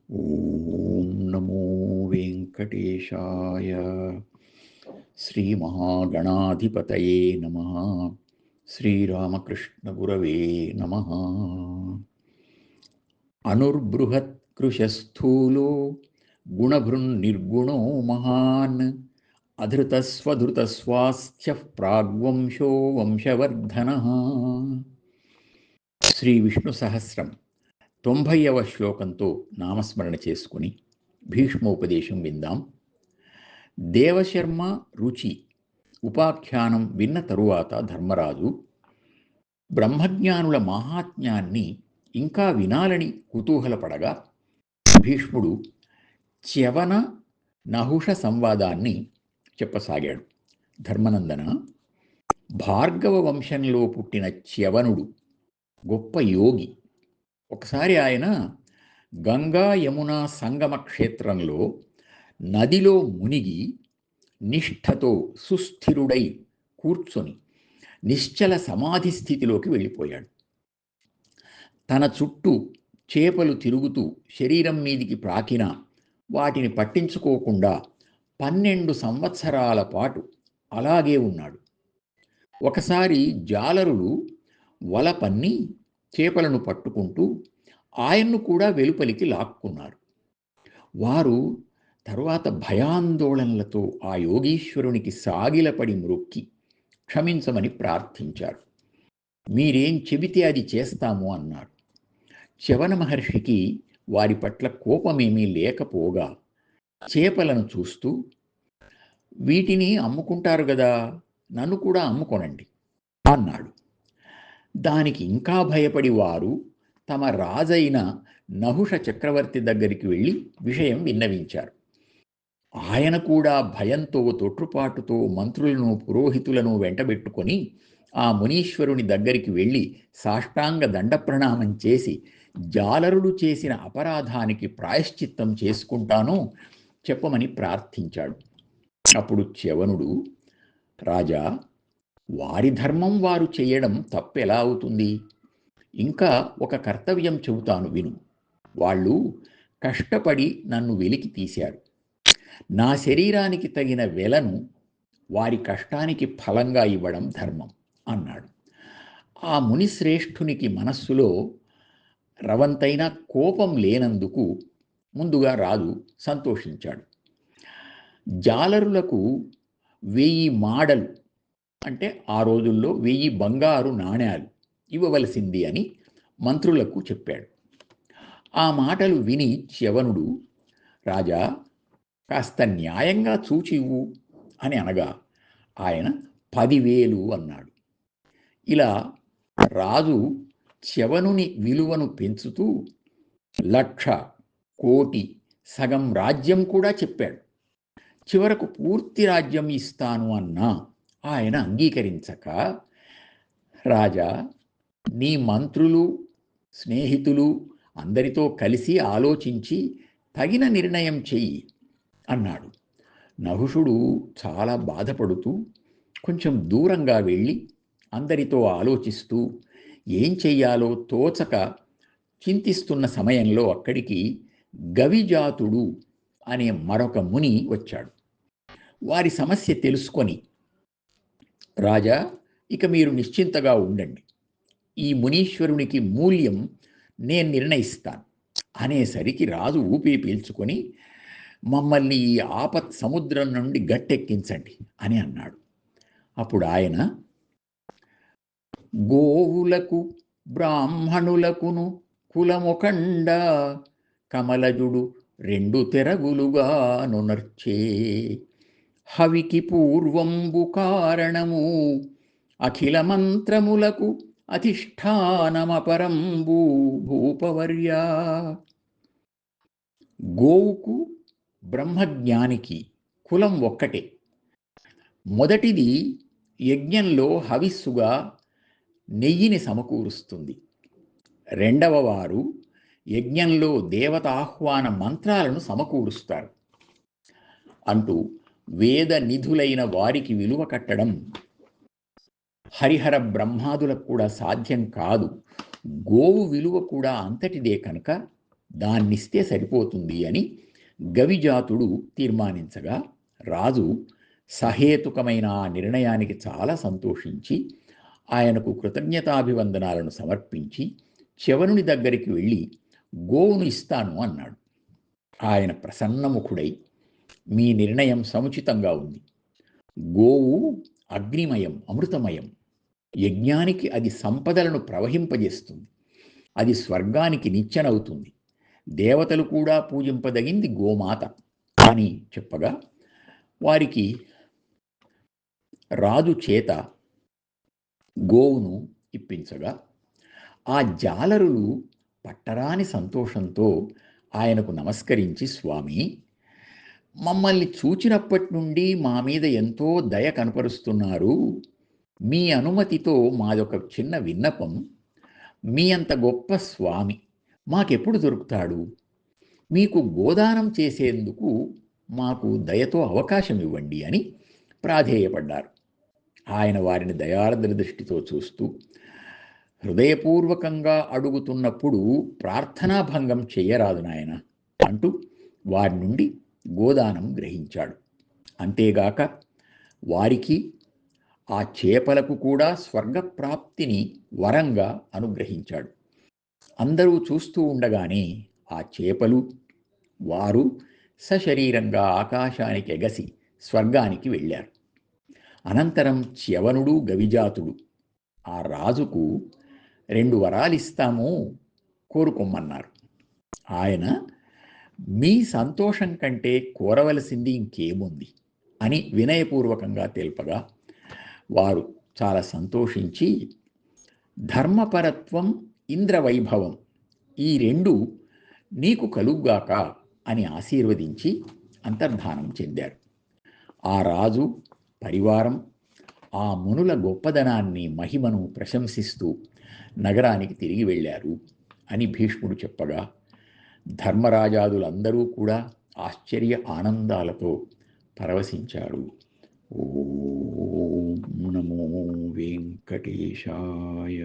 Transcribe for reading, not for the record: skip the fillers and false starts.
ఓం నమో వెంకటేశాయ. శ్రీమహాగణాధిపతయే నమః. శ్రీరామకృష్ణగురవే నమః. అనుర్బృహత్కృశస్థూలో గుణభృన్నిర్గుణో మహాన్ అధృతస్వధృతస్వాస్థ్యః ప్రాగ్వంశో వంశవర్ధనః. శ్రీ విష్ణు సహస్రం 90వ శ్లోకంతో నామస్మరణ చేసుకుని భీష్మోపదేశం విందాం. దేవశర్మ రుచి ఉపాఖ్యానం విన్న తరువాత ధర్మరాజు బ్రహ్మజ్ఞానుల మహాత్మ్యాన్ని ఇంకా వినాలని కుతూహలపడగా భీష్ముడు చ్యవన నహుష సంవాదాన్ని చెప్పసాగాడు. ధర్మనందన, భార్గవ వంశంలో పుట్టిన చ్యవనుడు గొప్ప యోగి. ఒకసారి ఆయన గంగా యమునా సంగమ క్షేత్రంలో నదిలో మునిగి నిష్ఠతో సుస్థిరుడై కూర్చొని నిశ్చల సమాధి స్థితిలోకి వెళ్ళిపోయాడు. తన చుట్టూ చేపలు తిరుగుతూ శరీరం మీదికి ప్రాకినా వాటిని పట్టించుకోకుండా 12 సంవత్సరాల పాటు అలాగే ఉన్నాడు. ఒకసారి జాలరులు వల పన్ని చేపలను పట్టుకుంటూ ఆయన్ను కూడా వెలుపలికి లాక్కున్నారు. వారు తరువాత భయాందోళనలతో ఆ యోగీశ్వరునికి సాగిలపడి మ్రొక్కి క్షమించమని ప్రార్థించారు. మీరేం చెబితే అది చేస్తాము అన్నారు. చ్యవన మహర్షికి వారి పట్ల కోపమేమీ లేకపోగా చేపలను చూస్తూ, వీటిని అమ్ముకుంటారు గదా, నన్ను కూడా అమ్ముకొనండి అన్నాడు. దానికి ఇంకా భయపడి వారు తమ రాజైన నహుష చక్రవర్తి దగ్గరికి వెళ్ళి విషయం విన్నవించారు. ఆయన కూడా భయంతో తొట్రుపాటుతో మంత్రులను పురోహితులను వెంటబెట్టుకొని ఆ మునీశ్వరుని దగ్గరికి వెళ్ళి సాష్టాంగ దండప్రణామం చేసి జాలరులు చేసిన అపరాధానికి ప్రాయశ్చిత్తం చేసుకుంటాను చెప్పమని ప్రార్థించాడు. అప్పుడు చ్యవనుడు, రాజా, వారి ధర్మం వారు చేయడం తప్పెలా అవుతుంది? ఇంకా ఒక కర్తవ్యం చెబుతాను విను. వాళ్ళు కష్టపడి నన్ను వెలికి తీశారు. నా శరీరానికి తగిన వెలను వారి కష్టానికి ఫలంగా ఇవ్వడం ధర్మం అన్నాడు. ఆ మునిశ్రేష్ఠునికి మనస్సులో రవంతైన కోపం లేనందుకు ముందుగా రాజు సంతోషించాడు. జాలరులకు 1000 మాడలు, అంటే ఆ రోజుల్లో 1000 బంగారు నాణేలు ఇవ్వవలసింది అని మంత్రులకు చెప్పాడు. ఆ మాటలు విని చ్యవనుడు, రాజా, కాస్త న్యాయంగా చూచి ఇవ్వు అని అనగా ఆయన 10,000 అన్నాడు. ఇలా రాజు చ్యవనుని విలువను పెంచుతూ 1,00,000, 1,00,00,000, సగం రాజ్యం కూడా చెప్పాడు. చివరకు పూర్తి రాజ్యం ఇస్తాను అన్నా ఆయన అంగీకరించక, రాజా, నీ మంత్రులు స్నేహితులు అందరితో కలిసి ఆలోచించి తగిన నిర్ణయం చెయ్యి అన్నాడు. నహుషుడు చాలా బాధపడుతూ కొంచెం దూరంగా వెళ్ళి అందరితో ఆలోచిస్తూ ఏం చెయ్యాలో తోచక చింతిస్తున్న సమయంలో అక్కడికి గవిజాతుడు అనే మరొక ముని వచ్చాడు. వారి సమస్య తెలుసుకొని, రాజా, ఇక మీరు నిశ్చింతగా ఉండండి, ఈ మునీశ్వరునికి మూల్యం నేను నిర్ణయిస్తాను అనేసరికి రాజు ఊపిరి పీల్చుకొని, మమ్మల్ని ఈ ఆపత్ సముద్రం నుండి గట్టెక్కించండి అని అన్నాడు. అప్పుడు ఆయన, గోవులకు బ్రాహ్మణులకును కులమొకండ కమలజుడు 2 తెరగులుగా నునర్చే హవికి పూర్వంబు కారణము అఖిల మంత్రములకు అధిష్టానమపరంబు భూపవర్యా. గోవుకు బ్రహ్మజ్ఞానికి కులం ఒక్కటే. మొదటిది యజ్ఞంలో హవిస్సుగా నెయ్యిని సమకూరుస్తుంది. రెండవ వారు యజ్ఞంలో దేవతాహ్వాన మంత్రాలను సమకూరుస్తారు అంటూ వేద నిధులైన వారికి విలువ కట్టడం హరిహర బ్రహ్మాదులకు కూడా సాధ్యం కాదు. గోవు విలువ కూడా అంతటిదే కనుక దాన్నిస్తే సరిపోతుంది అని గవిజాతుడు తీర్మానించగా రాజు సహేతుకమైన ఆ నిర్ణయానికి చాలా సంతోషించి ఆయనకు కృతజ్ఞతాభివందనాలను సమర్పించి చ్యవనుని దగ్గరికి వెళ్ళి గోవును ఇస్తాను అన్నాడు. ఆయన ప్రసన్నముఖుడై, మీ నిర్ణయం సముచితంగా ఉంది. గోవు అగ్నిమయం, అమృతమయం. యజ్ఞానికి అది సంపదలను ప్రవహింపజేస్తుంది. అది స్వర్గానికి నిచ్చెనవుతుంది. దేవతలు కూడా పూజింపదగింది గోమాత అని చెప్పగా వారికి రాజు చేత గోవును ఇప్పించగా ఆ జాలరులు పట్టరాని సంతోషంతో ఆయనకు నమస్కరించి, స్వామి, మమ్మల్ని చూచినప్పటి నుండి మా మీద ఎంతో దయ కనపరుస్తున్నారు. మీ అనుమతితో మాదొక చిన్న విన్నపం. మీ అంత గొప్ప స్వామి మాకెప్పుడు దొరుకుతాడు? మీకు గోదానం చేసేందుకు మాకు దయతో అవకాశం ఇవ్వండి అని ప్రాధేయపడ్డారు. ఆయన వారిని దయార్ద్ర దృష్టితో చూస్తూ, హృదయపూర్వకంగా అడుగుతున్నప్పుడు ప్రార్థనాభంగం చెయ్యరాదు నాయన అంటూ వారి నుండి గోదానం గ్రహించాడు. అంతేగాక వారికి, ఆ చేపలకు కూడా స్వర్గప్రాప్తిని వరంగా అనుగ్రహించాడు. అందరూ చూస్తూ ఉండగానే ఆ చేపలు, వారు సశరీరంగా ఆకాశానికి ఎగసి స్వర్గానికి వెళ్ళారు. అనంతరం చ్యవనుడు గవిజాతుడు ఆ రాజుకు 2 వరాలిస్తాము, కోరుకోమన్నారు. ఆయన, మీ సంతోషం కంటే కోరవలసింది ఇంకేముంది అని వినయపూర్వకంగా తెలుపగా వారు చాలా సంతోషించి, ధర్మపరత్వం, ఇంద్రవైభవం, ఈ 2 నీకు కలుగ్గాక అని ఆశీర్వదించి అంతర్ధానం చెందారు. ఆ రాజు పరివారం ఆ మునుల గొప్పదనాన్ని, మహిమను ప్రశంసిస్తూ నగరానికి తిరిగి వెళ్ళారు అని భీష్ముడు చెప్పగా ధర్మరాజాదులందరూ కూడా ఆశ్చర్య ఆనందాలతో పరవశించారు. ఓం నమో వెంకటేశాయ.